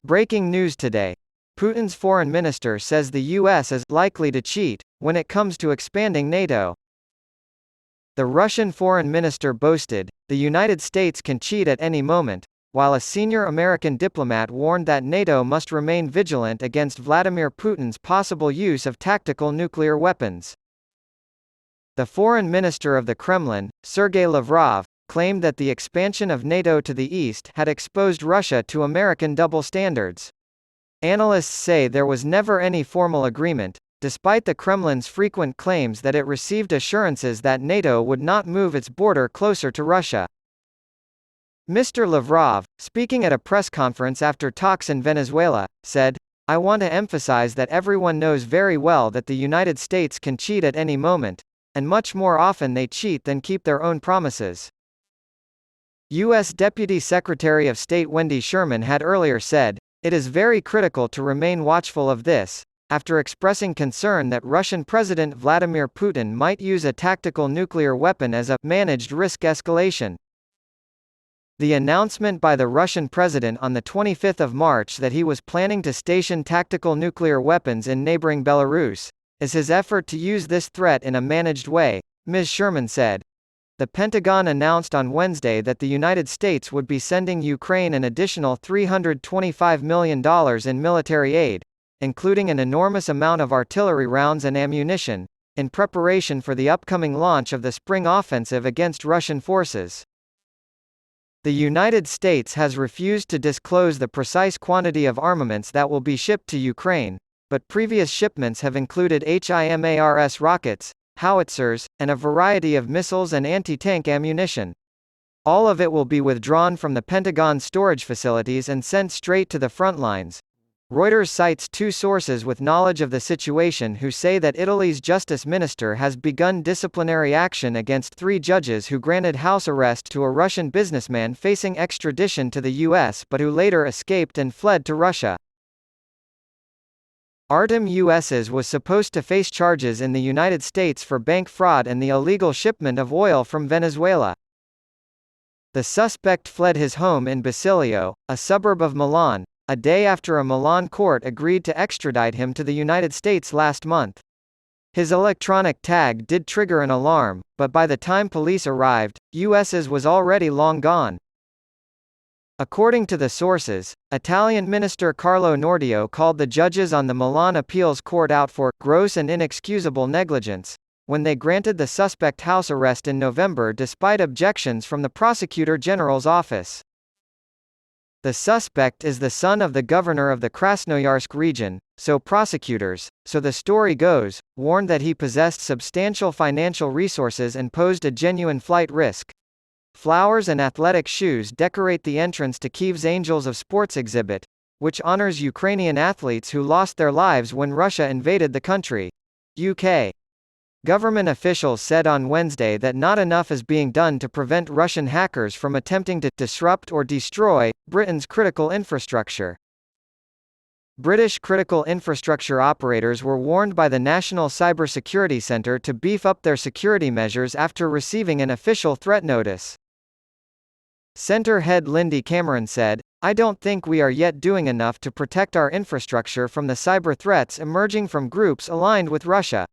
Breaking news today. Putin's foreign minister says the U.S. is likely to cheat when it comes to expanding NATO. The Russian foreign minister boasted, the United States can cheat at any moment, while a senior American diplomat warned that NATO must remain vigilant against Vladimir Putin's possible use of tactical nuclear weapons. The foreign minister of the Kremlin, Sergei Lavrov, claimed that the expansion of NATO to the east had exposed Russia to American double standards. Analysts say there was never any formal agreement, despite the Kremlin's frequent claims that it received assurances that NATO would not move its border closer to Russia. Mr. Lavrov, speaking at a press conference after talks in Venezuela, said, "I want to emphasize that everyone knows very well that the United States can cheat at any moment, and much more often they cheat than keep their own promises." U.S. Deputy Secretary of State Wendy Sherman had earlier said, "It is very critical to remain watchful of this," after expressing concern that Russian President Vladimir Putin might use a tactical nuclear weapon as a managed risk escalation. The announcement by the Russian president on the 25th of March that he was planning to station tactical nuclear weapons in neighboring Belarus is his effort to use this threat in a managed way, Ms. Sherman said. The Pentagon announced on Wednesday that the United States would be sending Ukraine an additional $325 million in military aid, including an enormous amount of artillery rounds and ammunition, in preparation for the upcoming launch of the spring offensive against Russian forces. The United States has refused to disclose the precise quantity of armaments that will be shipped to Ukraine, but previous shipments have included HIMARS rockets, howitzers, and a variety of missiles and anti-tank ammunition. All of it will be withdrawn from the Pentagon's storage facilities and sent straight to the front lines. Reuters cites two sources with knowledge of the situation who say that Italy's justice minister has begun disciplinary action against 3 judges who granted house arrest to a Russian businessman facing extradition to the U.S. but who later escaped and fled to Russia. Artem Uss was supposed to face charges in the United States for bank fraud and the illegal shipment of oil from Venezuela. The suspect fled his home in Basilio, a suburb of Milan, a day after a Milan court agreed to extradite him to the United States last month. His electronic tag did trigger an alarm, but by the time police arrived, Uss was already long gone. According to the sources, Italian Minister Carlo Nordio called the judges on the Milan appeals court out for gross and inexcusable negligence when they granted the suspect house arrest in November despite objections from the Prosecutor General's office. The suspect is the son of the governor of the Krasnoyarsk region, so prosecutors, so the story goes, warned that he possessed substantial financial resources and posed a genuine flight risk. Flowers and athletic shoes decorate the entrance to Kyiv's Angels of Sports exhibit, which honors Ukrainian athletes who lost their lives when Russia invaded the country. UK. Government officials said on Wednesday that not enough is being done to prevent Russian hackers from attempting to disrupt or destroy Britain's critical infrastructure. British critical infrastructure operators were warned by the National Cybersecurity Centre to beef up their security measures after receiving an official threat notice. Centre head Lindy Cameron said, "I don't think we are yet doing enough to protect our infrastructure from the cyber threats emerging from groups aligned with Russia."